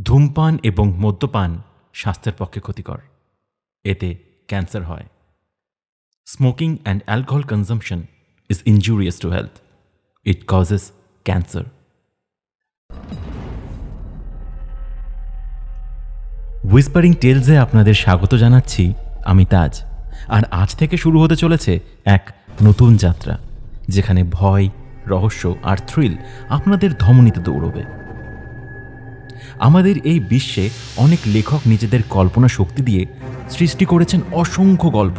ধূমপান এবং মদ্যপান স্বাস্থ্যের পক্ষে ক্ষতিকর। এতে ক্যান্সার হয়। Smoking and alcohol consumption is injurious to health. It causes cancer. Whispering টেলসে আপনাদের স্বাগত জানাচ্ছি। আমি তাজ। আর আজ থেকে শুরু হতে চলেছে এক নতুন যাত্রা, যেখানে ভয়, রহস্য আর থ্রিল আপনাদের ধমনীতে দৌড়বে। আমাদের এই বিশ্বে অনেক লেখক নিজেদের কল্পনা শক্তি দিয়ে সৃষ্টি করেছেন অসংখ্য গল্প,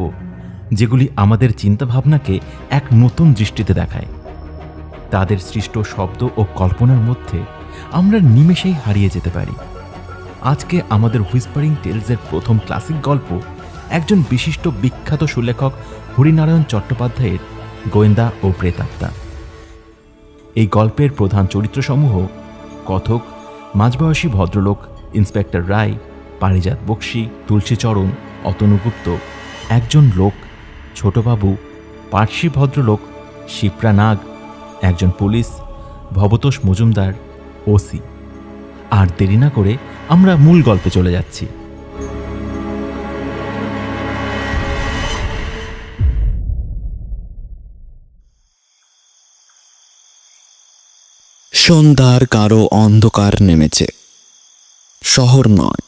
যেগুলি আমাদের চিন্তাভাবনাকে এক নতুন দৃষ্টিতে দেখায়। তাদের সৃষ্ট শব্দ ও কল্পনার মধ্যে আমরা নিমেষেই হারিয়ে যেতে পারি। আজকে আমাদের হুইসপারিং টেলসের প্রথম ক্লাসিক গল্প একজন বিশিষ্ট বিখ্যাত সুলেখক হরিনারায়ণ চট্টোপাধ্যায়ের গোয়েন্দা ও প্রেতাত্মা। এই গল্পের প্রধান চরিত্রসমূহ কথক, মাঝবয়সী ভদ্রলোক ইন্সপেক্টর রায়, পারিজাত বক্সী, তুলসীচরণ, অতনুগুপ্ত, একজন লোক ছোটবাবু, পার্সি ভদ্রলোক শিপ্রা নাগ, একজন পুলিশ ভবতোষ মজুমদার, ওসি। আর দেরি না করে আমরা মূল গল্পে চলে যাচ্ছি। সন্ধ্যার গাঢ় অন্ধকার নেমেছে। শহর নয়,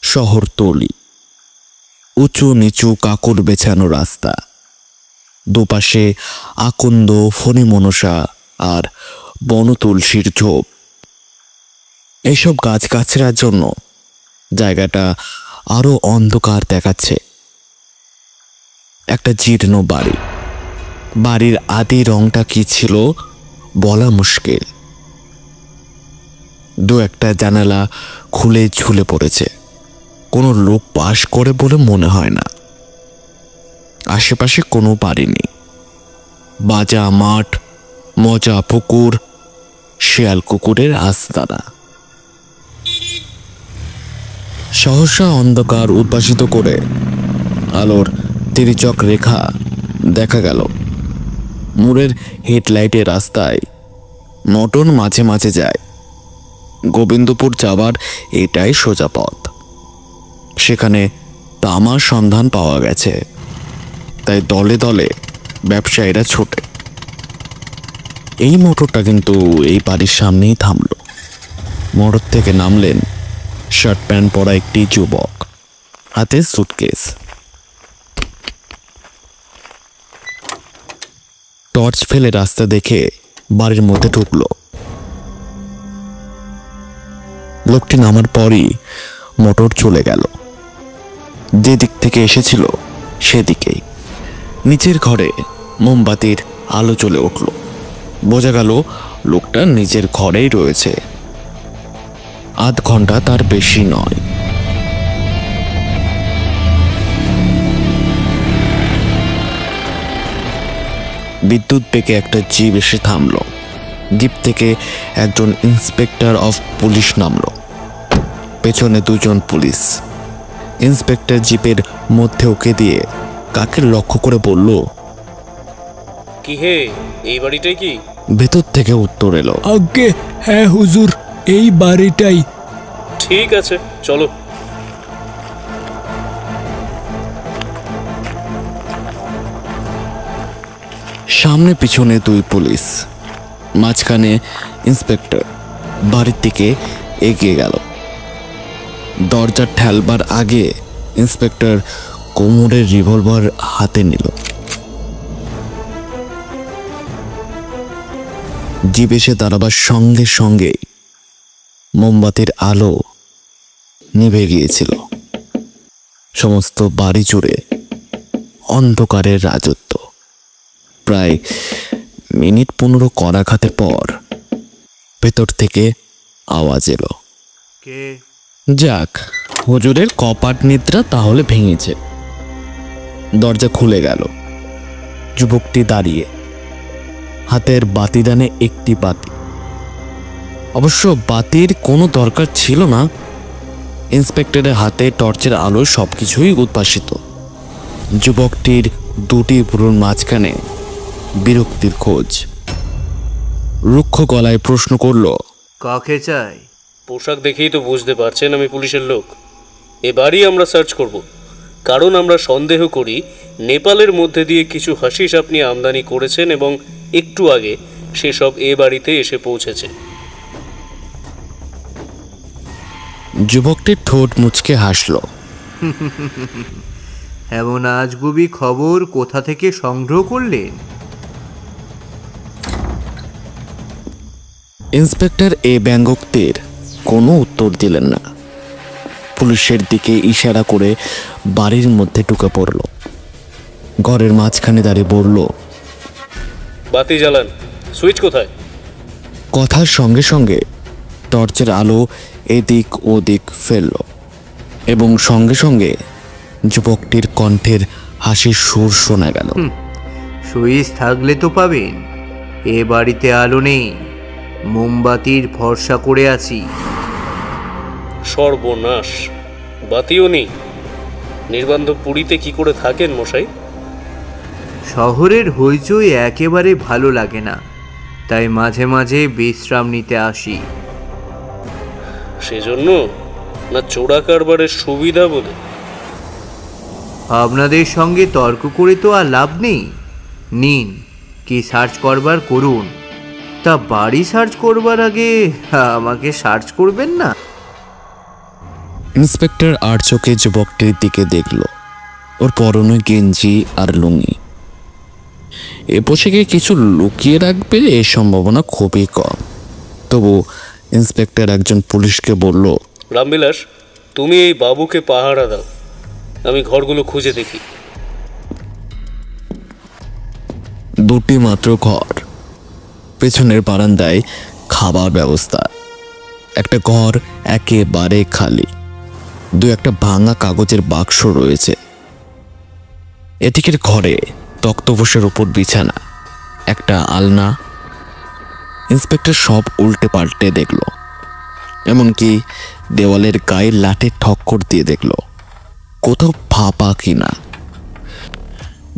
শহরতলি। উঁচু নিচু কাকর বেছানো রাস্তা, দুপাশে আকন্দ, ফণিমনসা আর বনতুলসীর ঝোপ। এইসব গাছগাছড়ার জন্য জায়গাটা আরো অন্ধকার দেখাচ্ছে। একটা জীর্ণ বাড়ি। বাড়ির আদি রংটা কি ছিল বলা মুশকিল। দু একটা জানালা খুলে ঝুলে পড়েছে। কোনো লোক বাস করে বলে মনে হয় না। আশেপাশে কোনো বাড়ি নেই। বাজা মাঠ, মজা পুকুর, শেয়াল কুকুরের আস্তানা। সহসা অন্ধকার উদ্ভাসিত করে আলোর তির্যক রেখা দেখা গেল। মোড়ের হেডলাইটের রাস্তায় মোটর মাঝে মাঝে যায়। গোবিন্দপুর যাবার এটাই সোজা পথ। সেখানে তামার সন্ধান পাওয়া গেছে, তাই দলে দলে ব্যবসায়ীরা ছোটে। এই মোটরটা কিন্তু এই বাড়ির সামনেই থামল। মোটর থেকে নামলেন শার্ট প্যান্ট পরা একটি যুবক, হাতে সুটকেস। টর্চ ফেলে রাস্তা দেখে বাড়ির মধ্যে ঢুকলো। লোকটি নামার পরই মোটর চলে গেল। যে দিক থেকে এসেছিল সেদিকেই। নিচের ঘরে মোমবাতির আলো জ্বলে উঠল। বোঝা গেল লোকটা নিজের ঘরেই রয়েছে। আধ ঘন্টা তার বেশি নয়। বিদ্যুৎ বেগে একটা জিপ এসে থামল। জিপ থেকে একজন ইন্সপেক্টর অফ পুলিশ নামল। পেছনে দুজন পুলিশ। ইন্সপেক্টর জিপের মধ্যে ওকে দিয়ে কাকে লক্ষ্য করে বলল, কি হে, এই বাড়িটাই কি? ভেতর থেকে উত্তর এলো, আজ্ঞে হ্যাঁ হুজুর, এই বাড়িটাই। ঠিক আছে, চলো। সামনে পিছনে দুই পুলিশ, মাঝখানে ইন্সপেক্টর বাড়ির দিকে এগিয়ে গেল। দরজা ঠেলবার আগে ইন্সপেক্টর কোমরের রিভলভার হাতে নিল। জিপ এসে দাঁড়াবার সঙ্গে সঙ্গে মোমবাতির আলো নিভে গিয়েছিল। সমস্ত বাড়ি জুড়ে অন্ধকারের রাজত্ব। প্রায় মিনিট 15 করাঘাতের পর ভেতর থেকে আওয়াজ এলো, কে? যাক, হুজুরের কপাট নিদ্রা তাহলে ভেঙেছে। দরজা খুলে গেল। যুবকটি দাঁড়িয়ে, হাতের বাতিদানে একটি বাতি। অবশ্য বাতির কোনো দরকার ছিল না। ইন্সপেক্টরের হাতে টর্চের আলো সবকিছুই উদ্ভাসিত। যুবকটির দুটি ভ্রুর মাঝখানে বিরক্তির খোঁজ। রুক্ষ গলায় প্রশ্ন করল, কাকে চাই? পোশাক দেখেই তো বুঝতে পারছেন আমি পুলিশের লোক। এ বাড়ি আমরা সার্চ করব, কারণ আমরা সন্দেহ করি নেপালের মধ্যে দিয়ে কিছু হাসিস আপনি আমদানি করেছেন এবং একটু আগে সেসব এ বাড়িতে এসে পৌঁছেছে। যুবকটি ঠোঁট মুচকে হাসল। এমন আজগুবি খবর কোথা থেকে সংগ্রহ করলেন? ইন্সপেক্টর এ ব্যঙ্গোক্তির কোনো উত্তর দিলেন না। পুলিশের দিকে ইশারা করে বাড়ির মধ্যে ঢুকে পড়ল। ঘরের মাঝখানে দাঁড়িয়ে বলল, বাতি জ্বালান। সুইচ কোথায়? কথার সঙ্গে সঙ্গে টর্চের আলো এদিক ওদিক ফেলল এবং সঙ্গে সঙ্গে যুবকটির কণ্ঠের হাসির সুর শোনা গেল। সুইচ থাকলে তো পাবেন। এ বাড়িতে আলো নেই, মোমবাতির ভরসা করে আছি। সর্বনাশ, বাতিও নেই। নির্বান্ধব পুরীতে কি করে থাকেন মশাই? শহরের হইচই একেবারে ভালো লাগে না, তাই মাঝে মাঝে বিশ্রাম নিতে আসি। সেজন্য না চোরা কারবারের সুবিধা বলে? আপনাদের সঙ্গে তর্ক করে তো আর লাভ নেই। নিন, কি সার্চ করবার করুন। তা বাড়ি সার্চ করবার আগে আমাকে সার্চ করবেন না? ইন্সপেক্টর আর চোখে যুবকটির দিকে দেখল। ওর পরনে গেঞ্জি আর লুঙ্গি। এ পোশাকে কিছু লুকিয়ে রাখবে এ সম্ভাবনা খুবই কম। তবু ইন্সপেক্টর একজন পুলিশকে বলল, রামবিলাস, তুমি এই বাবুকে পাহারা দাও, আমি ঘরগুলো খুঁজে দেখি। দুটি মাত্র ঘর। পেছনের বারান্দায় খাবার ব্যবস্থা। একটা ঘর একেবারে খালি। দু একটা ভাঙা কাগজের বাক্স রয়েছে। এদিকের ঘরে তক্তপোষের উপর বিছানা, একটা আলনা। ইন্সপেক্টর সব উল্টে পাল্টে দেখল, এমনকি দেওয়ালের গায়ে লাঠের ঠক্কর দিয়ে দেখল কোথাও ফাঁপা কিনা।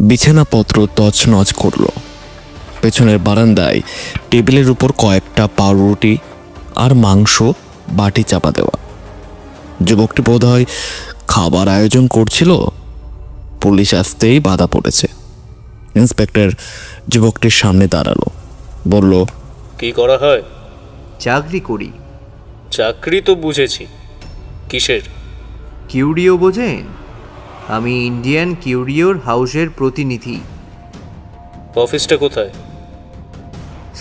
বিছানাপত্র তছনছ করল। পেছনের বারান্দায় টেবিলের উপর কয়েকটা পাউরুটি আর মাংস বাটি চাপা দেওয়া। যুবকটি বোধহয় খাবার আয়োজন করছিল। পুলিশ আসতেই বাধা পড়েছে। ইন্সপেক্টর যুবকটির সামনে দাঁড়ালো, বলল, কি করা হয়? চাকরি করি। চাকরি তো বুঝেছি, কিসের? কিউরিও বোঝেন? আমি ইন্ডিয়ান কিউরিওর হাউসের প্রতিনিধি। অফিসটা কোথায়?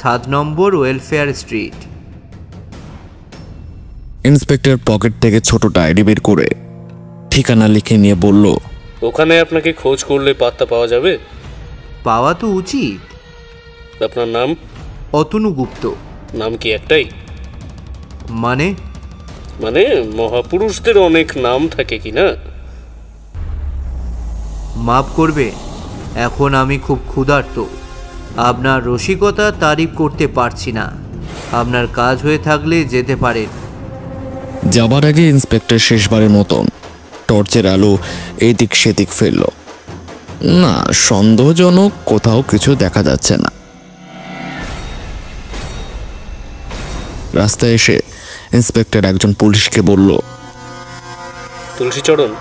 7 নম্বর ওয়েলফেয়ার স্ট্রিট। ইন্সপেক্টর পকেট থেকে ছোট ডায়েরি বের করে ঠিকানা লিখে নিয়ে বলল, ওখানে আপনাকে খোঁজ করলে পাত্তা পাওয়া যাবে? পাওয়া তো উচিত। আপনার নাম? অতনু গুপ্ত। নাম কি একটাই? মানে? মানে মহাপুরুষদের অনেক নাম থাকে কি না? মাফ করবে, এখন আমি খুব ক্ষুধার্ত। আপনার রসিকতা তারিফ করতে পারছি না। আপনার কাজ হয়ে থাকলে যেতে পারেন। যাবার আগে ইন্সপেক্টর শেষবারের মতন টর্চের আলো এদিক সেদিক ফেলল। না, সন্দেহজনক কোথাও কিছু দেখা যাচ্ছে না। রাস্তায় এসে ইন্সপেক্টর একজন পুলিশকে বলল, তুলসীচরণ,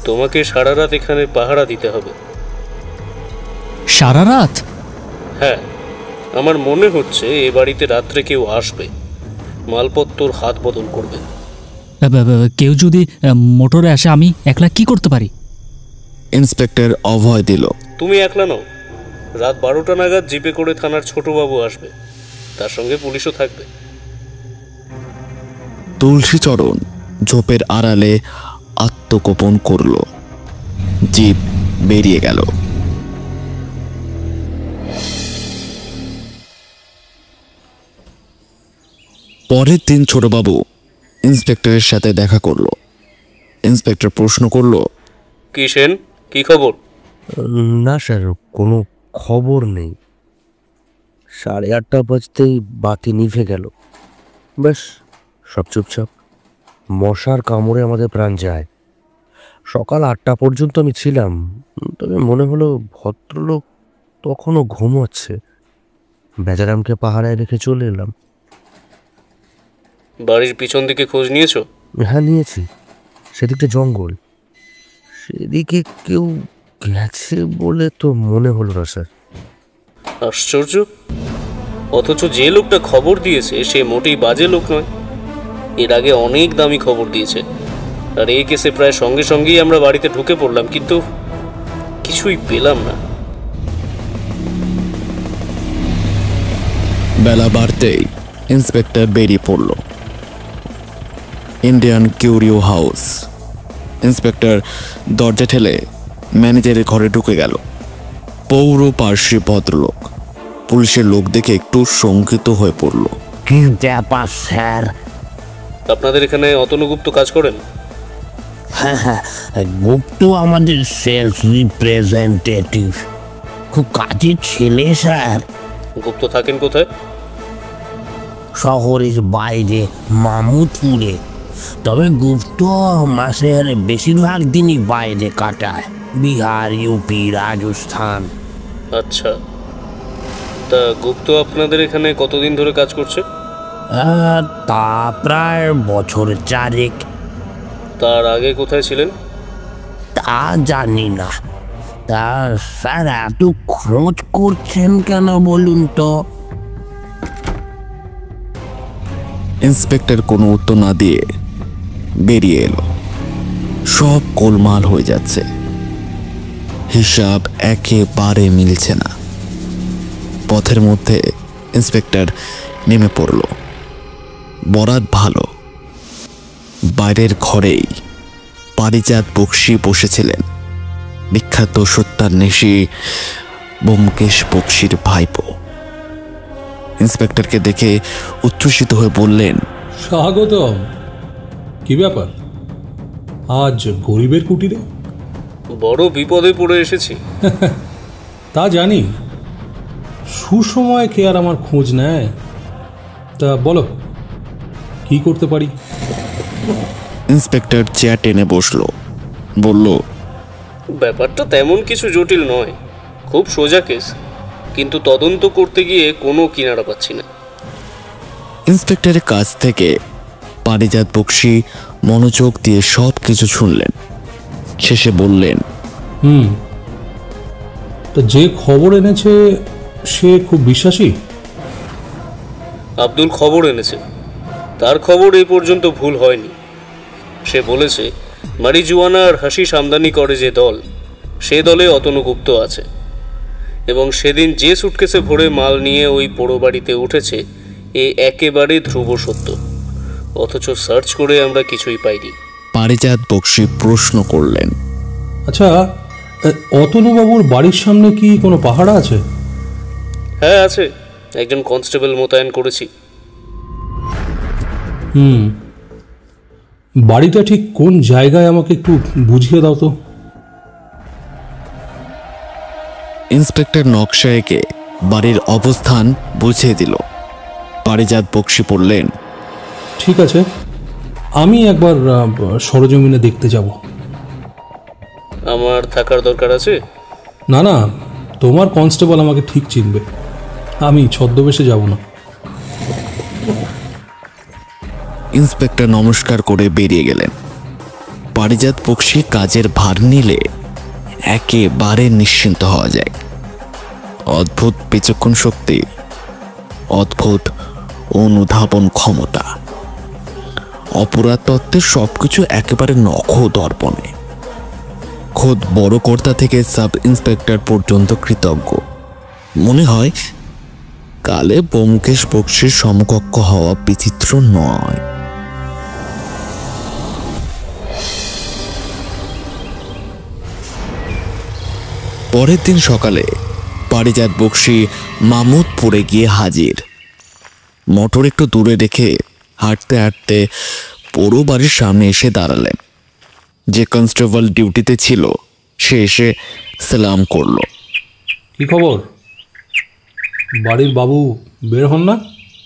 তোমাকে সারা রাত এখানে পাহারা দিতে হবে। সারা রাত? হ্যাঁ, আমার মনে হচ্ছে এ বাড়িতে রাত্রে কেউ আসবে, মালপত্তর হাত বদল করবে। কেউ যদি মোটরে আসে, আমি একলা কি করতে পারি? ইন্সপেক্টর অভয় দিল। তুমি একলা নও, রাত 12টা নাগাদ জিপে করে থানার ছোটবাবু আসবে, তার সঙ্গে পুলিশও থাকবে। তুলসীচরণ ঝোপের আড়ালে আত্মগোপন করল। জিপ বেরিয়ে গেল। পরের দিন ছোটবাবু ইন্সপেক্টরের সাথে দেখা করলো। ইন্সপেক্টর প্রশ্ন করল, কি সেন, কি খবর? না স্যার, কোনো খবর নেই। 8:30 বাজতেই বাতি নিভে গেল। ব্যাস, সব চুপচাপ। মশার কামড়ে আমাদের প্রাণ যায়। সকাল 8টা পর্যন্ত আমি ছিলাম, তবে মনে হলো ভদ্রলোক তখনও ঘুমোচ্ছে। বেচারামকে পাহারায় রেখে চলে এলাম। বাড়ির পিছন দিকে খোঁজ নিয়েছো? হ্যাঁ, নিয়েছি। সেদিকটা জঙ্গল, সেদিকে কেউ গেছে বলে তো মনে হলো না স্যার। আশ্চর্য, অথচ যে লোকটা খবর দিয়েছে সে মোটেই বাজে লোক নয়। এর আগে অনেক দামি খবর দিয়েছে, আর এই কেসে প্রায় সঙ্গে সঙ্গেই আমরা বাড়িতে ঢুকে পড়লাম, কিন্তু কিছুই পেলাম না। বেলা বাড়তেই ইন্সপেক্টর বেরিয়ে পড়ল। ইন্ডিয়ান কিউরিও হাউস। ইন্সপেক্টর দরজা ঠেলে ম্যানেজারের ঘরে ঢুকে গেল। পৌর পার্শ্বে ভদ্রলোক পুলিশের লোক দেখে একটু শঙ্কিত হয়ে পড়ল। কি ব্যাপার স্যার? আপনাদের এখানে অতনুগুপ্ত কাজ করেন? হ্যাঁ, গুপ্ত আমাদের সেলস রিপ্রেজেন্টেটিভ। খুব কাজের ছেলে স্যার। গুপ্ত থাকেন কোথায়? শহরের বাইরে মামুদপুরে। তবে গুপ্ত মাসের বেশিরভাগ দিনই বাইরে কাটায়, বিহার, ইউপি, রাজস্থান। আচ্ছা, তা গুপ্ত আপনাদের এখানে কতদিন ধরে কাজ করছে? তা প্রায় বছর 4। তার আগে কোথায় ছিলেন? তা জানি না। তা স্যার, এত খোঁজ করছেন কেন বলুন তো? ইন্সপেক্টর কোনো উত্তর না দিয়ে বেরিয়ে এলো। সব গোলমাল হয়ে যাচ্ছে, হিসাব একেবারে মিলছে না। পথের মধ্যে ইন্সপেক্টর নেমে পড়ল। বরাত ভালো, বাইরের ঘরেই পারিজাত বক্সী বসেছিলেন, বিখ্যাত সত্যান্বেষী ব্যোমকেশ বক্সীর ভাইপো। ইন্সপেক্টরকে দেখে উচ্ছ্বসিত হয়ে বললেন, স্বাগতম। কি ব্যাপার, আজ গরিবের কুটিরে? বড় বিপদে পড়ে এসেছি। তা জানি, সুসময় কে আর আমার খোঁজ নেয়। তা বলো, কি করতে পারি? ইন্সপেক্টর চেয়ার টেনে বসলো, বলল, ব্যাপারটা তেমন কিছু জটিল নয়, খুব সোজা কেস, কিন্তু তদন্ত করতে গিয়ে কোনো কিনারা পাচ্ছি না। ইন্সপেক্টরের কাছ থেকে পারিজাত বক্সী মনোযোগ দিয়ে সব কিছু শুনলেন। শেষে বললেন, তা যে খবর এনেছে সে খুব বিশ্বাসী? আব্দুল খবর এনেছে, তার খবর এই পর্যন্ত ভুল হয়নি। সে বলেছে মারিজুয়ানা আর হাসিস আমদানি করে যে দল, সে দলে অতনুগুপ্ত আছে, এবং সেদিন যে সুটকেসে ভরে মাল নিয়ে ওই পোড়ো বাড়িতে উঠেছে এ একেবারে ধ্রুব সত্য। অথচ সার্চ করে আমরা কিছুই পাইনি। পারিজাত বক্সী প্রশ্ন করলেন, আচ্ছা, অতনুবাবুর বাড়ির সামনে কি কোনো পাহারা আছে? হ্যাঁ আছে, একজন কনস্টেবল মোতায়েন করেছি। বাড়িটা ঠিক কোন জায়গায় আমাকে একটু বুঝিয়ে দাও তো। ইন্সপেক্টর নকশা এঁকে বাড়ির অবস্থান বুঝিয়ে দিল। পারিজাত বক্সী বললেন, ঠিক আছে, আমি একবার সরজমিনে দেখতে যাব। আমার থাকার দরকার আছে? না না, তোমার কনস্টেবল আমাকে ঠিক চিনবে, আমি ছদ্মবেশে যাব না। ইন্সপেক্টর নমস্কার করে বেরিয়ে গেলেন। পারিজাত বক্সী কাজের ভার নিলে একেবারে নিশ্চিন্ত হওয়া যায়। অদ্ভুত বিচক্ষণ শক্তি, অদ্ভুত অনুধাবন ক্ষমতা, অপরাধ তত্ত্বের সবকিছু একেবারে নখদর্পণে। খোদ বড় কর্তা থেকে সাব ইন্সপেক্টর পর্যন্ত কৃতজ্ঞ। মনে হয় কালে ব্যোমকেশ বক্সীর সমকক্ষ হওয়া বিচিত্র নয়। পরের দিন সকালে পারিজাত বক্সী মামুদপুরে গিয়ে হাজির। মোটর একটু দূরে রেখে হাঁটতে হাঁটতে পোড়ো বাড়ির সামনে এসে দাঁড়ালেন। যে কনস্টেবল ডিউটিতে ছিল সে এসে সালাম করল। কি খবর, বাড়ির বাবু বের হন না?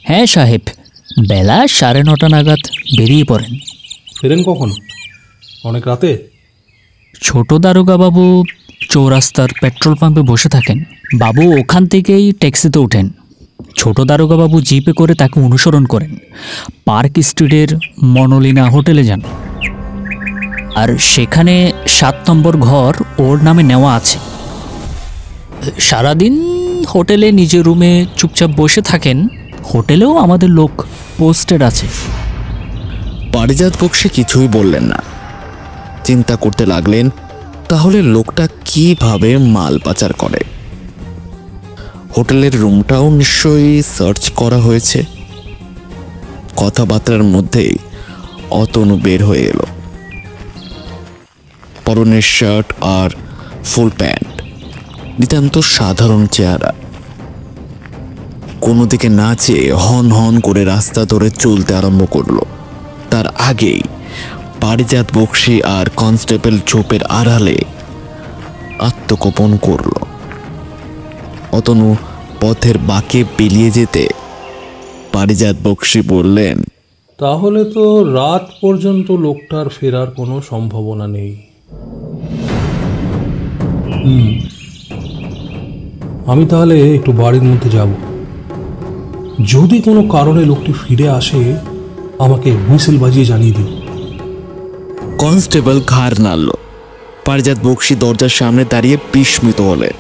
হ্যাঁ সাহেব, বেলা 9:30 নাগাদ বেরিয়ে পড়েন। ফেরেন কখন? অনেক রাতে? ছোট দারোগা বাবু চৌরাস্তার পেট্রোল পাম্পে বসে থাকেন, বাবু ওখান থেকেই ট্যাক্সিতে ওঠেন। ছোট দারোগাবাবু জিপে করে তাকে অনুসরণ করেন, পার্ক স্ট্রিটের মনোলিনা হোটেলে যান। আর সেখানে 7 নম্বর ঘর ওর নামে নেওয়া আছে। সারাদিন হোটেলে নিজের রুমে চুপচাপ বসে থাকেন। হোটেলেও আমাদের লোক পোস্টেড আছে। পারিজাত বক্সী কিছুই বললেন না, চিন্তা করতে লাগলেন তাহলে লোকটা কিভাবে মাল পাচার করে। হোটেলের রুমটাও নিশ্চয়ই সার্চ করা হয়েছে। কথাবার্তার মধ্যেই অতনু বের হয়ে এলো। পরনের শার্ট আর ফুল প্যান্ট, নিতান্ত সাধারণ চেহারা। কোনো দিকে না চেয়ে হন হন করে রাস্তা ধরে চলতে আরম্ভ করলো। তার আগেই পারিজাত বক্সী আর কনস্টেবল ঝোপের আড়ালে আত্মগোপন করল। অতনু পথের বাঁকে পেলিয়ে যেতে পারিজাত বক্সী বললেন, তাহলে তো রাত পর্যন্ত লোকটার ফেরার কোনো সম্ভাবনা নেই। আমি তাহলে একটু বাড়ির মধ্যে যাব। যদি কোনো কারণে লোকটি ফিরে আসে আমাকে হুইসেল বাজিয়ে জানিয়ে দিও। কনস্টেবল ঘাড় নাড়ল। পারিজাত বক্সী দরজার সামনে দাঁড়িয়ে বিস্মিত হলেন।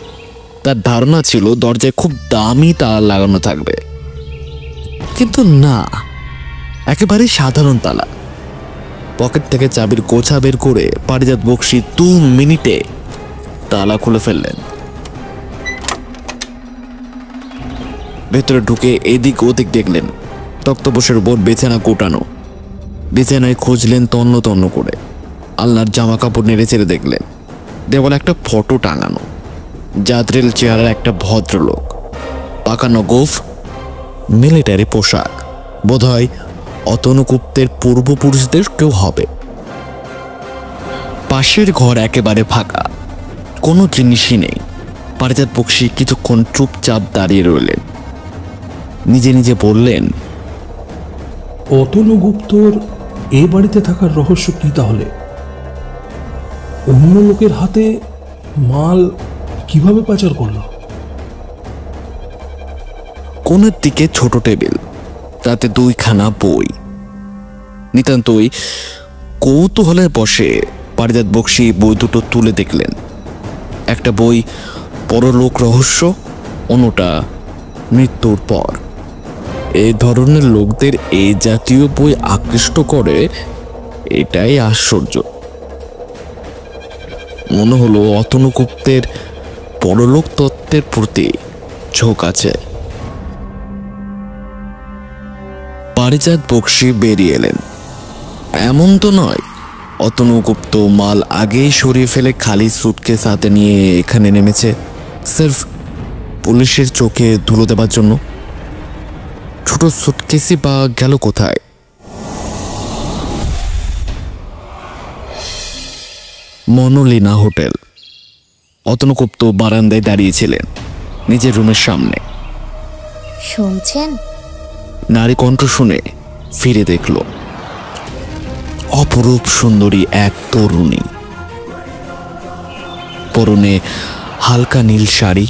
তার ধারণা ছিল দরজায় খুব দামি তালা লাগানো থাকবে, কিন্তু না, একেবারে সাধারণ তালা। পকেট থেকে চাবির গোছা বের করে পারিজাত বক্সী 2 মিনিটে তালা খুলে ফেললেন। ভেতরে ঢুকে এদিক ওদিক দেখলেন। তক্তপোষের উপর বিছানা গোটানো। বিছানায় খুঁজলেন তন্ন তন্ন করে। আলনার জামা কাপড় নেড়ে চেড়ে দেখলেন দেওয়ালে একটা ফটো টাঙানো। জাদ্রেল চেহারার একটা ভদ্রলোক, পাকানো গোঁফ, মিলিটারি পোশাক। বোধহয় অতনু গুপ্তের পূর্বপুরুষদের কেউ হবে। পাশের ঘর একেবারে ফাঁকা, কোনো জিনিসই নেই। পারিজাত বক্সী কিছুক্ষণ চুপচাপ দাঁড়িয়ে রইলেন। নিজে নিজে বললেন, অতনু গুপ্তর এ বাড়িতে থাকার রহস্য কি তাহলে? অন্য লোকের হাতে মাল কিভাবে পাচার করলো? কোণের দিকে ছোট টেবিল, তাতে 2খানা বই। নিতান্তই কৌতূহলের বসে পারিজাত বক্সী বই দুটো তুলে দেখলেন। একটা বই পরলোক রহস্য, অন্যটা মৃত্যুর পর। এই ধরনের লোকদের এই জাতীয় বই আকৃষ্ট করে, এটাই আশ্চর্য। মনে হলো অতনু গুপ্তের পরলোক তত্ত্বের প্রতি ঝোঁক আছে। পারিজাত বক্সী বেরিয়ে এলেন। এমন তো নয় অতনু গুপ্ত মাল আগেই সরিয়ে ফেলে খালি সুটকেস হাতে নিয়ে এখানে নেমেছে সির্ফ পুলিশের চোখে ধুলো দেবার জন্য। ছোট সুটকেসই বা গেল কোথায়? মনোলিনা হোটেল। অতনু গুপ্ত বারান্দায় দাঁড়িয়েছিলেন নিজের রুমের সামনে। শুনছেন? নারী কণ্ঠ শুনে ফিরে দেখল অপরূপ সুন্দরী এক তরুণী। পরনে হালকা নীল শাড়ি,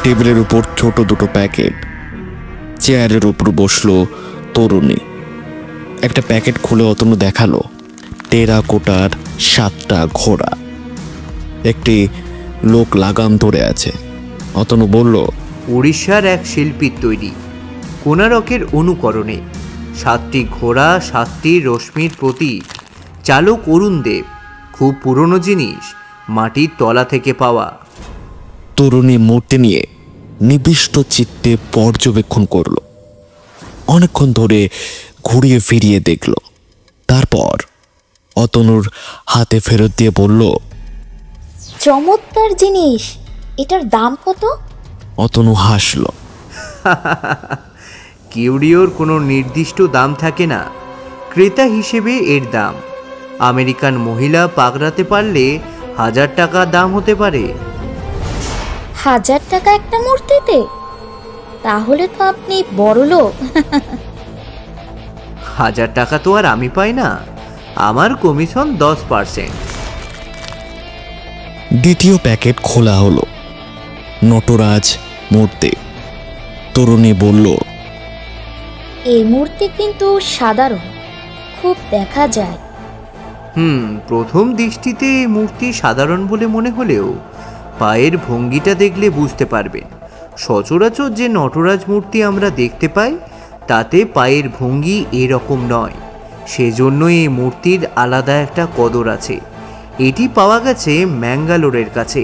টেবিলের উপর ছোট দুটো প্যাকেট। চেয়ারের উপর বসলো তরুণী। একটা প্যাকেট খুলে অতনু দেখালো টেরাকোটার 7টা ঘোড়া। একটি লোক লাগাম ধরে আছে। অতনু বলল, উড়িষ্যার এক শিল্পীর তৈরি, কোণারকের অনুকরণে। 7টি ঘোড়া, 7টি রশ্মির প্রতীক। চালক অরুণ দেব। খুব পুরনো জিনিস, মাটির তলা থেকে পাওয়া। তরুণী মূর্তি নিয়ে নিবিষ্ট চিত্তে পর্যবেক্ষণ করল। অনেকক্ষণ ধরে ঘুরিয়ে ফিরিয়ে দেখল। তারপর অতনুর হাতে ফেরত দিয়ে বলল, চমৎকার জিনিস, এটার দাম কত? অতনু হাসল। কিউরিওর কোনো নির্দিষ্ট দাম থাকে না, ক্রেতা হিসেবে এর দাম। আমেরিকান মহিলা পাকড়াতে পারলে 1000 টাকা দাম হতে পারে। 1000 টাকা একটা মূর্তিতে? তাহলে তো আপনি বড়লোক। 1000 টাকা তো আর আমি পাই না, আমার কমিশন 10%। দ্বিতীয় প্যাকেট খোলা হলো। নটরাজ মূর্তি। তরুণী বলল, এই মূর্তি কিন্তু সাধারণ, খুব দেখা যায়। প্রথম দৃষ্টিতে মূর্তি সাধারণ বলে মনে হলেও পায়ের ভঙ্গিটা দেখলে বুঝতে পারবেন। সচরাচর যে নটরাজ মূর্তি আমরা দেখতে পাই তাতে পায়ের ভঙ্গি এরকম নয়। সেজন্য এই মূর্তির আলাদা একটা কদর আছে। এটি পাওয়া গেছে ম্যাঙ্গালোরের কাছে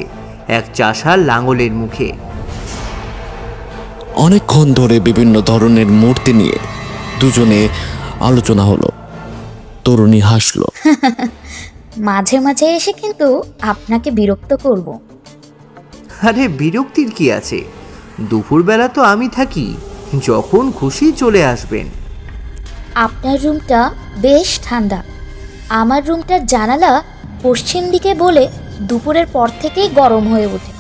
এক চাষার লাঙলের মুখে। অনেকক্ষণ ধরে বিভিন্ন ধরনের মূর্তি নিয়ে দুজনে আলোচনা হলো। তরুণী হাসল। মাঝে মাঝে এসে কিন্তু আপনাকে বিরক্ত করব। আরে বিরক্তির কি আছে, দুপুরবেলা তো আমি থাকি, যখন খুশি চলে আসবেন। আপনার রুমটা বেশ ঠান্ডা। আমার রুমটার জানালা পশ্চিম দিকে বলে দুপুরের পর থেকেই গরম হয়ে ওঠে।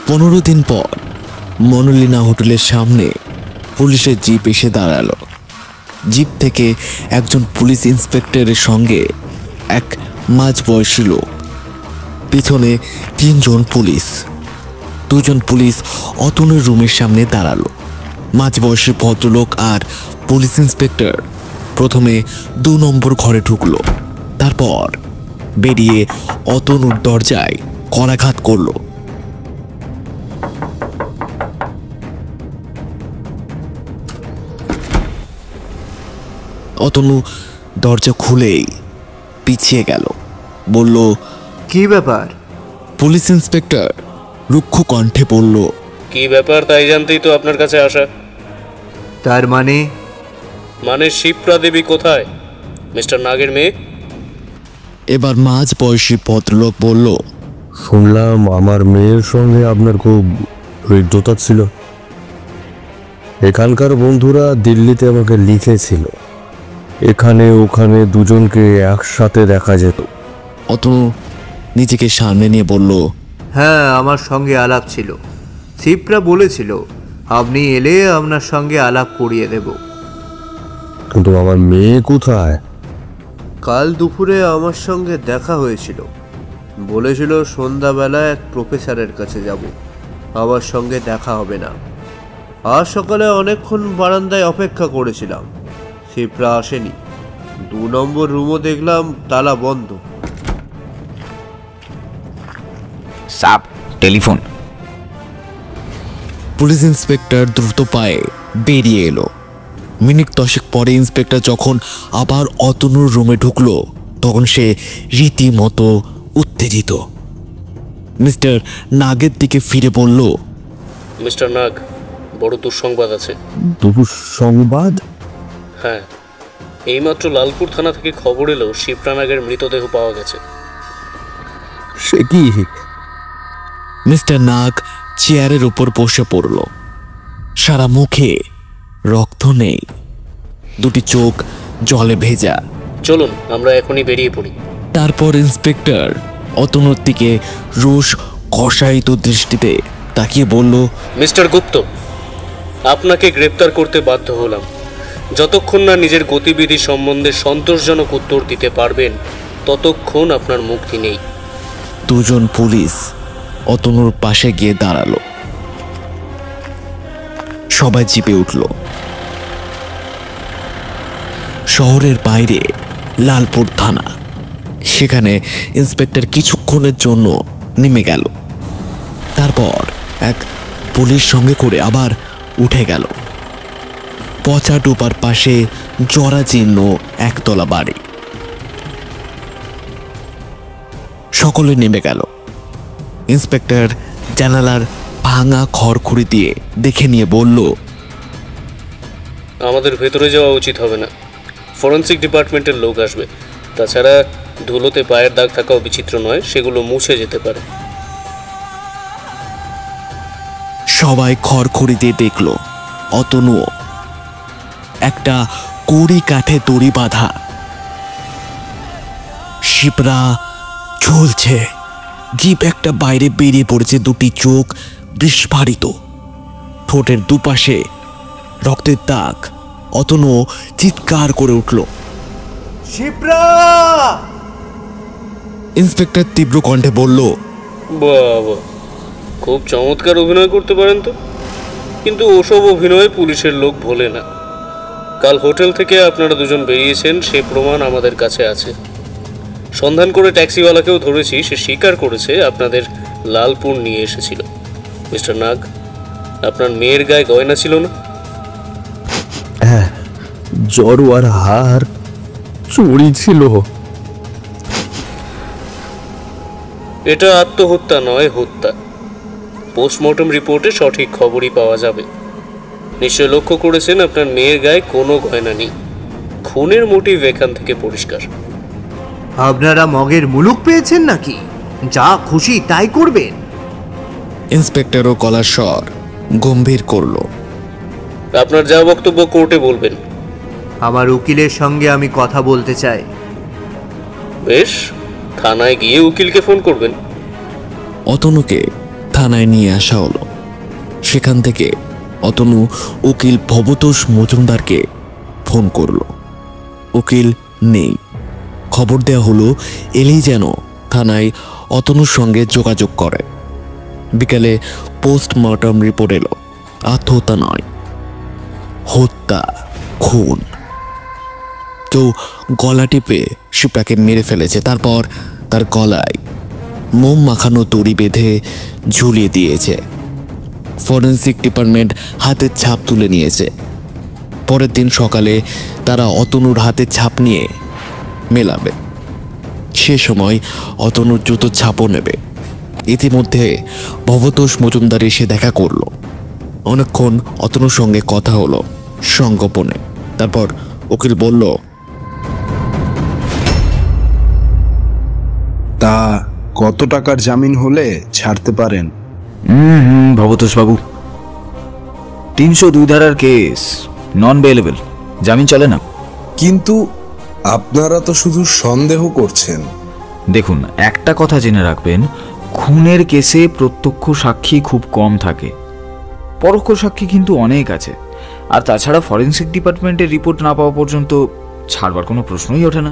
পনেরো দিন পর মনোলিনা হোটেলের সামনে পুলিশের জিপ এসে দাঁড়ালো। জিপ থেকে একজন পুলিশ ইন্সপেক্টরের সঙ্গে এক মাঝবয়সী লোক, পিছনে 3 জন পুলিশ। 2 জন পুলিশ অতনুর রুমের সামনে দাঁড়ালো। মাঝবয়সী ভদ্রলোক আর পুলিশ ইন্সপেক্টর প্রথমে 2 নম্বর ঘরে ঢুকলো, তারপর বেরিয়ে অতনুর দরজায় করাঘাত করলো। অতনু দরজা খুলেই পিছিয়ে গেল, বলল, কি ব্যাপার? পুলিশ ইন্সপেক্টর রুক্ষ কণ্ঠে বলল, কি ব্যাপার তাই জানতেই তো আপনার কাছে আসা। তার মানে? শিপ্রা দেবী কোথায়? মিস্টার নাগের মেয়ে? এবার মাঝ বয়সী ভদ্রলোক বলল, শুনলাম আমার মেয়ের সঙ্গে আপনার খুব হৃদ্যতা ছিল। এখানকার বন্ধুরা দিল্লিতে আমাকে লিখেছিল এখানে ওখানে দুজনকে একসাথে দেখা যেত। অতনু নিজেকে সামনে নিয়ে বলল, হ্যাঁ, আমার সঙ্গে আলাপ ছিল। শিবরা বলেছিল আপনি এলে আপনার সঙ্গে আলাপ করিয়ে দেব। কিন্তু আমার মেয়ে কোথায়? কাল দুপুরে আমার সঙ্গে দেখা হয়েছিল। বলেছিল সন্ধ্যাবেলা এক প্রফেসরের কাছে যাব, আমার সঙ্গে দেখা হবে না। আজ সকালে অনেকক্ষণ বারান্দায় অপেক্ষা করেছিলাম, শিবরা আসেনি। 2 নম্বর রুমও দেখলাম তালা বন্ধ। Sub telephone. পুলিশ ইন্সপেক্টর দ্রুত পায়ে বেরিয়ে এলো। মিনিট 10 পরে ইন্সপেক্টর যখন আবার অতনুর রুমে ঢুকলো, তখন সে রীতিমতো উত্তেজিত। মিস্টার নাগের দিকে ফিরে বলল, মিস্টার নাগ, বড় দুঃসংবাদ আছে। দুঃসংবাদ? হ্যাঁ, এইমাত্র লালপুর থানা থেকে খবর এলো শিবরা নাগের মৃতদেহ পাওয়া গেছে। সে কি? মিস্টার নাগ চেয়ারের উপর বসে পড়ল। সারা মুখে রক্ত নেই, 2টি চোখ জলে ভেজা। চলুন আমরা এখনই বেরিয়ে পড়ি। তারপর ইন্সপেক্টর অতনুর দিকে রোষ কষায়িত দৃষ্টিতে তাকিয়ে বলল, মিস্টার গুপ্ত, আপনাকে গ্রেপ্তার করতে বাধ্য হলাম। যতক্ষণ না নিজের গতিবিধি সম্বন্ধে সন্তোষজনক উত্তর দিতে পারবেন, ততক্ষণ আপনার মুক্তি নেই। 2 জন পুলিশ অতনুর পাশে গিয়ে দাঁড়ালো। সবাই জিপে উঠল। শহরের বাইরে লালপুর থানা। সেখানে ইন্সপেক্টর কিছুক্ষণের জন্য নেমে গেল। তারপর এক পুলিশ সঙ্গে করে আবার উঠে গেল। পচা ডোবার পাশে জরাজীর্ণ একতলা বাড়ি। সকলে নেমে গেল। ইন্সপেক্টর জানালার ভাঙা খড়খড়ি দিয়ে দেখে নিয়ে বলল, আমাদের ভেতরে যাওয়া উচিত হবে না, ফরেন্সিক ডিপার্টমেন্টের লোক আসবে। তাছাড়া ধুলোতে পায়ের দাগ থাকাও বিচিত্র নয়, সেগুলো মুছে যেতে পারে। সবাই খড়খড়ি দিয়ে দেখল অতনুও। একটা কড়ি কাঠে দড়ি বাঁধা শিবরা ঝুলছে। জিপ একটা বাইরে বেরিয়ে পড়েছে, 2টি চোখ বিস্ফারিত, ঠোঁটের দুপাশে রক্তের দাগ। অতনু চিৎকার করে উঠল, শিবরা! ইন্সপেক্টর তীব্র কণ্ঠে বলল, বাবা, খুব চমৎকার অভিনয় করতে পারেন তো। কিন্তু ওসব অভিনয় পুলিশের লোক ভোলে না। কাল হোটেল থেকে আপনারা 2 জন বেরিয়েছেন, সে প্রমাণ আমাদের কাছে আছে। সন্ধান করে ট্যাক্সিওয়ালাকেও ধরেছি, সে স্বীকার করেছে আপনাদের লালপুর নিয়ে এসেছিল। মিস্টার নাগ, আপনার মেয়ের গায়ে গয়না ছিল না? হ্যাঁ, জড়োয়ার হার চুরি ছিল। এটা আত্মহত্যা নয়, হত্যা। পোস্টমর্টম রিপোর্টে সঠিক খবরই পাওয়া যাবে। নিশ্চয় লক্ষ্য করেছেন আপনার মেয়ের গায়ে কোনো গয়না নেই। খুনের মোটিভ এখান থেকে পরিষ্কার। আপনারা মগের মুলুক পেয়েছেন নাকি? যা খুশি তাই করবেন? ইন্সপেক্টরও গলার স্বর গম্ভীর করল। আপনার যা বক্তব্য কোর্টে বলবেন। আমার উকিলের সঙ্গে আমি কথা বলতে চাই। বেশ, থানায় গিয়ে উকিলকে ফোন করবেন। অতনুকে থানায় নিয়ে আসা হলো। সেখান থেকে অতনু উকিল ভবতোষ মজুমদারকে ফোন করল। উকিল নেই। খবর দেয়া হলো এলেই যেন থানায় অতনুর সঙ্গে যোগাযোগ করে। বিকেলে পোস্টমর্টম রিপোর্ট এলো। আত্মহত্যা নয়, হত্যা, খুন। কেউ গলা টিপে শিবরাকে মেরে ফেলেছে, তারপর তার গলায় মোম মাখানো দড়ি বেঁধে ঝুলিয়ে দিয়েছে। ফরেন্সিক ডিপার্টমেন্ট হাতের ছাপ তুলে নিয়েছে। পরের দিন সকালে তারা অতনুর হাতের ছাপ নিয়ে মেলাবে। সে সময় অতনুর জুতোর ছাপও নেবে। ইতিমধ্যে ভবতোষ মজুমদার এসে দেখা করলো। অনেকক্ষণ অতনুর সঙ্গে কথা হলো সংগোপনে। তারপর উকিল বলল, তা কত টাকার জামিন হলে ছাড়তে পারেন? ভবতোষ বাবু, 302 ধারার কেস, নন বেলেবল, জামিন চলে না। কিন্তু আপনারা তো শুধু সন্দেহ করছেন। দেখুন, একটা কথা জেনে রাখবেন, খুনের কেসে প্রত্যক্ষ সাক্ষী খুব কম থাকে, পরোক্ষ সাক্ষী কিন্তু অনেক আছে। আর তাছাড়া ফরেন্সিক ডিপার্টমেন্টের রিপোর্ট না পাওয়া পর্যন্ত ছাড়বার কোনো প্রশ্নই ওঠে না।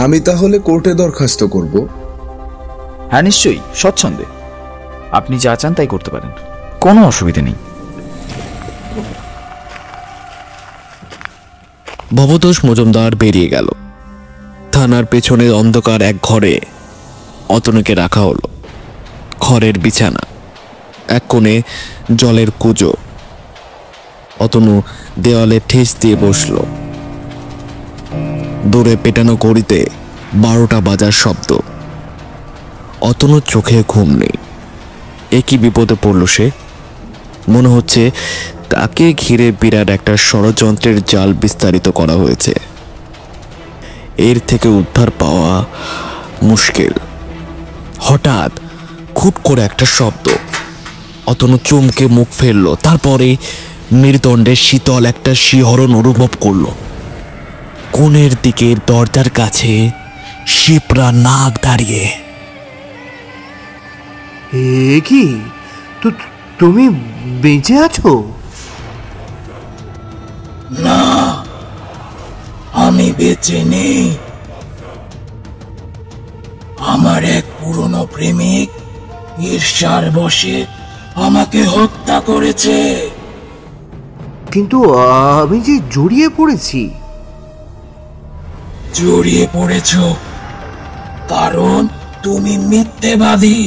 আমি তাহলে কোর্টে দরখাস্ত করব। হ্যাঁ, নিশ্চয়ই, স্বচ্ছন্দে। আপনি যা চান তাই করতে পারেন, কোনো অসুবিধা নেই। ভবতোষ মজুমদার বেরিয়ে গেল। থানার পেছনে অন্ধকার এক ঘরে অতনুকে রাখা হলো। খড়ের বিছানা, এক কোণে জলের কুজো। অতনু দেওয়ালে ঠেস দিয়ে বসল। দূরে পেটানো ঘড়িতে 12টা বাজার শব্দ। অতনুর চোখে ঘুম নেই। একই বিপদে পড়ল সে। মনে হচ্ছে তাকে ঘিরে বিরাট একটা ষড়যন্ত্রের জাল বিস্তারিত করা হয়েছে। এর থেকে উদ্ধার পাওয়া মুশকিল। হঠাৎ খুট করে একটা শব্দ। অতনু চমকে মুখ ফেলল। তারপরে মৃদণ্ডের শীতল একটা শিহরণ অনুভব করল। কোণের দিকে দরজার কাছে শিপ্রা নাক দাঁড়িয়ে। কি তুমি বেঁচে আছো? না, আমি বেঁচে নেই। আমার এক পুরনো প্রেমিক ঈর্ষার বশে আমাকে হত্যা করেছে। কিন্তু আমি যে জড়িয়ে পড়েছি। জড়িয়ে পড়েছ কারণ তুমি মিথ্যেবাদী।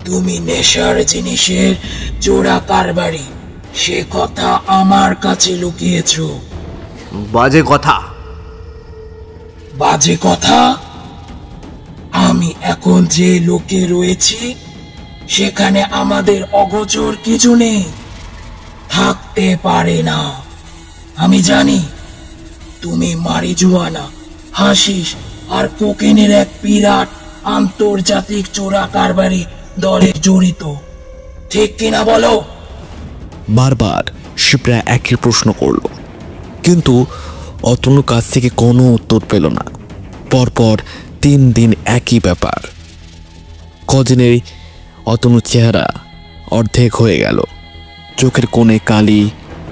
তুমি নেশার জিনিসের চোরা কারবারি, সে কথা আমার কাছে লুকিয়েছ। বাজে কথা। বাজে কথা? আমি এখন যে লোকে রয়েছি সেখানে আমাদের অগোচর কিছু নেই, থাকতে পারে না। আমি জানি তুমি মারিজুয়ানা, হাশিশ আর কোকেনের এক বিরাট আন্তর্জাতিক চোরা কারবারি দলে জড়িত, ঠিক কিনা বলো? বারবার শিপ্রা একই প্রশ্ন করল, কিন্তু অতনুর কাছ থেকে কোনো উত্তর পেল না। পরপর 3 দিন একই ব্যাপার। কদিনেই অতনুর চেহারা অর্ধেক হয়ে গেল। চোখের কোণে কালি,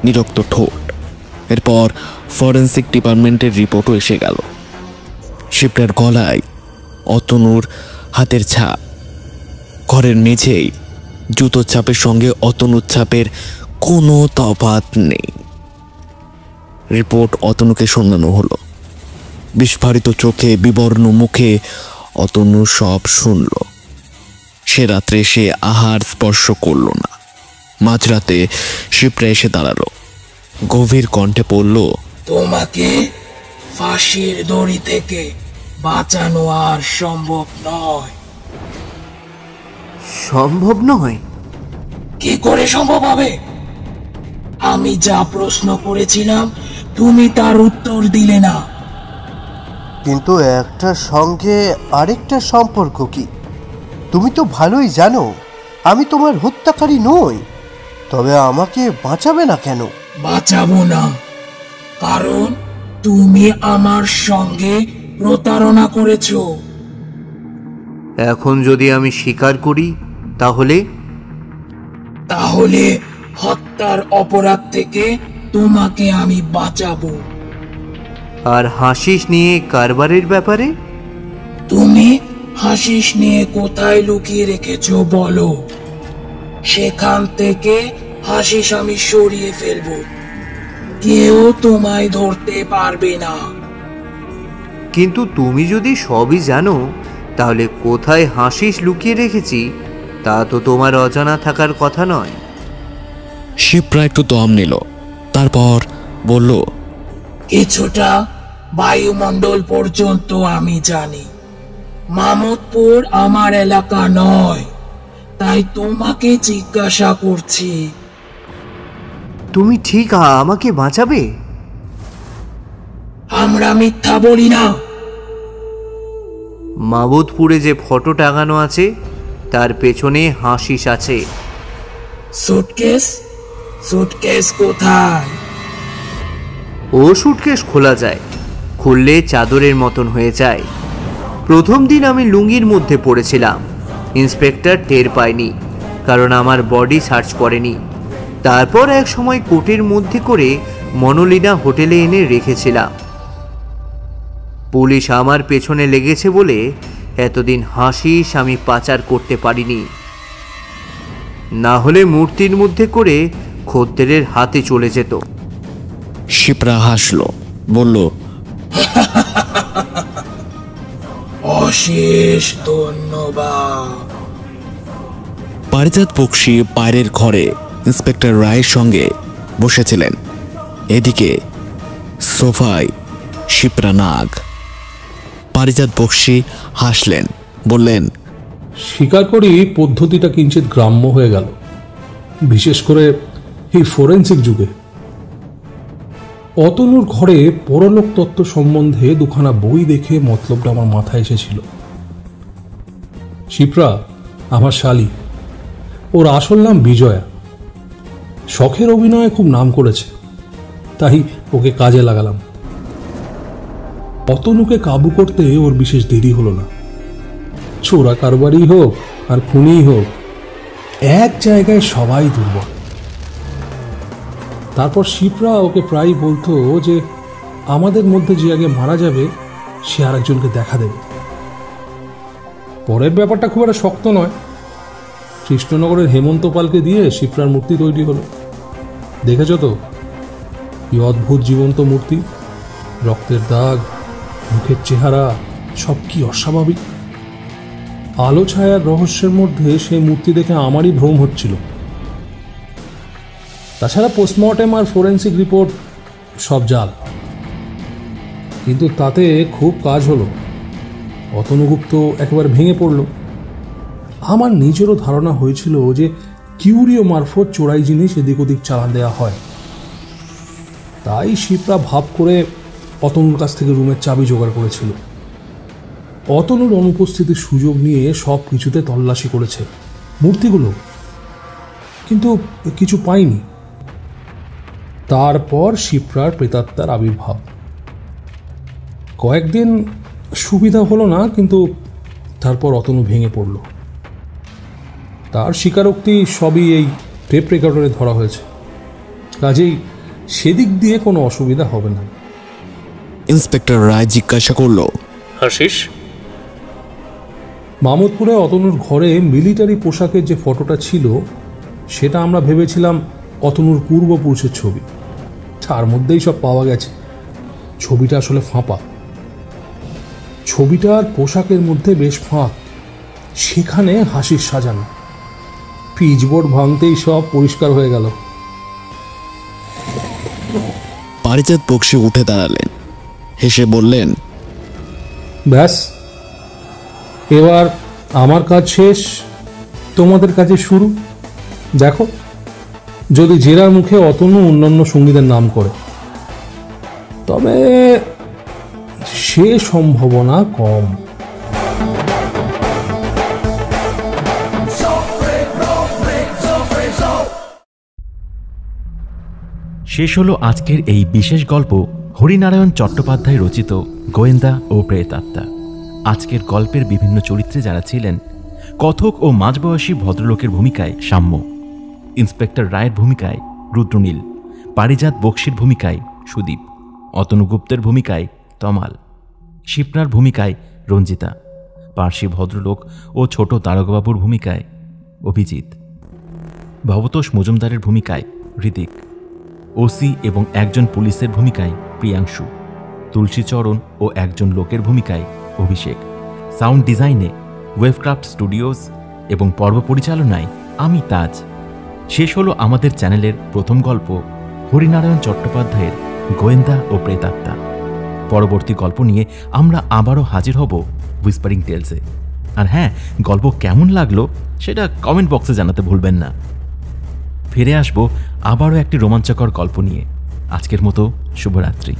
নিরক্ত ঠোঁট। এরপর ফরেন্সিক ডিপার্টমেন্টের রিপোর্টও এসে গেল। শিপ্রার গলায় অতনুর হাতের ছাপ। ঘরের মেঝেই জুতোর ছাপের সঙ্গে অতনুর ছাপের কোনো তফাৎ নেই। রিপোর্ট অতনুকে শোনানো হলো। বিস্ফারিত চোখে, বিবর্ণ মুখে অতনু সব শুনল। সে রাত্রে সে আহার স্পর্শ করল না। মাঝরাতে শিপ্রা এসে দাঁড়ালো। গভীর কণ্ঠে পড়ল, তোমাকে ফাঁসির দড়ি থেকে বাঁচানো আর সম্ভব নয়। সম্ভব নয়? কি করে সম্ভব হবে? আমি যা প্রশ্ন করেছিলাম তুমি তার উত্তর দিলে না। কিন্তু একটার সঙ্গে আরেকটার সম্পর্ক কি? তুমি তো ভালোই জানো আমি তোমার হত্যাকারী নই। তবে আমাকে বাঁচাবে না কেন? বাঁচাবো না, কারণ তুমি আমার সঙ্গে প্রতারণা করেছো। এখন যদি আমি স্বীকার করি তাহলে? তাহলে হত্যার অপরাধ থেকে তোমাকে আমি বাঁচাবো। আর হাসিস নিয়ে কারবারের ব্যাপারে? তুমি হাসিস নিয়ে কোথায় লুকিয়ে রেখেছো বলো, সেখান থেকে হাসিস আমি সরিয়ে ফেলবো, কেউ তোমায় ধরতে পারবে না। কিন্তু তুমি যদি সবই জানো তাহলে কোথায় হাসিস লুকিয়ে রেখেছি তা তো তোমার অজানা থাকার কথা নয়। শিপ্রা একটু দম নিল। তারপর বলল, কিছুটা বায়ুমণ্ডল পর্যন্ত আমি জানি। মামুদপুর আমার এলাকা নয়, তাই তোমাকে জিজ্ঞাসা করছি। তুমি ঠিক আমাকে বাঁচাবে? আমরা মিথ্যা বলি না। মামুদপুরে যে ফটো টাঙানো আছে তার পেছনে হাসিস আছে। সুটকেস? সুটকেস কোথায়? ও সুটকেস খোলা যায়, খুললে চাদরের মতন হয়ে যায়। প্রথম দিন আমি লুঙ্গির মধ্যে পড়েছিলাম, ইন্সপেক্টর টের পায়নি, কারণ আমার বডি সার্চ করেনি। তারপর এক সময় কোটের মধ্যে করে মনোলিনা হোটেলে এনে রেখেছিলাম। পুলিশ আমার পেছনে লেগেছে বলে এতদিন হাসিস আমি পাচার করতে পারিনি, না হলে মূর্তির মধ্যে করে খদ্দেরের হাতে চলে যেত। শিপ্রা হাসলো, বলল, অশেষ ধন্যবাদ। পারিজাত বক্সি বাইরের ঘরে ইন্সপেক্টর রায়ের সঙ্গে বসেছিলেন। এদিকে সোফায় শিপ্রা নাগ। পারিজাত বক্সি হাসলেন, বললেন, স্বীকার করি পদ্ধতিটা কিঞ্চিত গ্রাম্য হয়ে গেল, বিশেষ করে এই ফোরেন্সিক যুগে। অতনুর ঘরে পরলোক তত্ত্ব সম্বন্ধে দুখানা বই দেখে মতলবটা আমার মাথায় এসেছিল। শিপ্রা আমার শালী, ওর আসল নাম বিজয়া। শখের অভিনয়ে খুব নাম করেছে, তাই ওকে কাজে লাগালাম। অতনুকে কাবু করতে ওর বিশেষ দেরি হলো না। চোরা কারবারই হোক আর খুনিই হোক, এক জায়গায় সবাই দুর্বল। তারপর শিপ্রা ওকে প্রায় বলতো যে আমাদের মধ্যে যে আগে মারা যাবে সে আরেকজনকে দেখা দেবে। পরের ব্যাপারটা খুব একটা শক্ত নয়। কৃষ্ণনগরের হেমন্ত পালকে দিয়ে শিপ্রার মূর্তি তৈরি হলো। দেখেছ তো কি অদ্ভুত জীবন্ত মূর্তি, রক্তের দাগ, মুখের চেহারা, সব কি অস্বাভাবিক। আলো ছায়ার রহস্যের মধ্যে সেই মূর্তি দেখে আমারই ভ্রম হচ্ছিল। তাছাড়া পোস্টমর্টেম আর ফোরেন্সিক রিপোর্ট সব জাল, কিন্তু তাতে খুব কাজ হলো। অতনুগুপ্ত একেবারে ভেঙে পড়ল। আমার নিজেরও ধারণা হয়েছিল যে কিউরিও মারফত চোরাই জিনিস এদিক ওদিক চালান দেওয়া হয়। তাই শিপ্রা ভাব করে অতনুর কাছ থেকে রুমের চাবি জোগাড় করেছিল। অতনুর অনুপস্থিতির সুযোগ নিয়ে সব কিছুতে তল্লাশি করেছে মূর্তিগুলো, কিন্তু কিছু পাইনি। তারপর শিপ্রার প্রেতাত্মার আবির্ভাব। কয়েকদিন সুবিধা হলো না, কিন্তু তারপর অতনু ভেঙে পড়ল। তার স্বীকারোক্তি সবই এই টেপ রেকর্ডারে ধরা হয়েছে, কাজেই সেদিক দিয়ে কোনো অসুবিধা হবে না। ইন্সপেক্টর রায় জিজ্ঞাসা করল, হাসিস? মামুদপুরে অতনুর ঘরে মিলিটারি পোশাকের যে ফটোটা ছিল সেটা আমরা ভেবেছিলাম অতনুর পূর্বপুরুষের ছবি। তার মধ্যেই সব পাওয়া গেছে। ছবিটা আসলে ফাঁপা। ছবিটার পোশাকের মধ্যে বেশ ফাঁক, সেখানে হাসির সাজানো। পিচবোর্ড ভাঙতেই সব পরিষ্কার হয়ে গেল। পারিজাত বক্সি উঠে দাঁড়ালেন, হেসে বললেন, ব্যাস, এবার আমার কাজ শেষ, তোমাদের কাছে শুরু। দেখো, যদি জেরার মুখে অতনু অন্যান্য সঙ্গীদের নাম করে, তবে সে সম্ভাবনা কম। শেষ হলো আজকের এই বিশেষ গল্প, হরিনারায়ণ চট্টোপাধ্যায় রচিত গোয়েন্দা ও প্রেতাত্মা। আজকের গল্পের বিভিন্ন চরিত্রে যারা ছিলেন, কথক ও মাঝবয়সী ভদ্রলোকের ভূমিকায় সাম্য, ইন্সপেক্টর রায়ের ভূমিকায় রুদ্রনীল, পারিজাত বক্সির ভূমিকায় সুদীপ, অতনুগুপ্তের ভূমিকায় তমাল, শিপ্রার ভূমিকায় রঞ্জিতা, পার্সি ভদ্রলোক ও ছোট তারকবাবুর ভূমিকায় অভিজিৎ, ভবতোষ মজুমদারের ভূমিকায় হৃতিক, ওসি এবং একজন পুলিশের ভূমিকায় প্রিয়াংশু, তুলসীচরণ ও একজন লোকের ভূমিকায় অভিষেক, সাউন্ড ডিজাইনে ওয়েভক্রাফট স্টুডিওজ এবং পর্ব পরিচালনায় আমি তাজ। শেষ হলো আমাদের চ্যানেলের প্রথম গল্প, হরিনারায়ণ চট্টোপাধ্যায়ের গোয়েন্দা ও প্রেতাত্মা। পরবর্তী গল্প নিয়ে আমরা আবারও হাজির হব হুইসপারিং টেলসে। আর হ্যাঁ, গল্প কেমন লাগলো সেটা কমেন্ট বক্সে জানাতে ভুলবেন না। ফিরে আসবো আবারও একটি রোমাঞ্চকর গল্প নিয়ে। আজকের মতো শুভরাত্রি।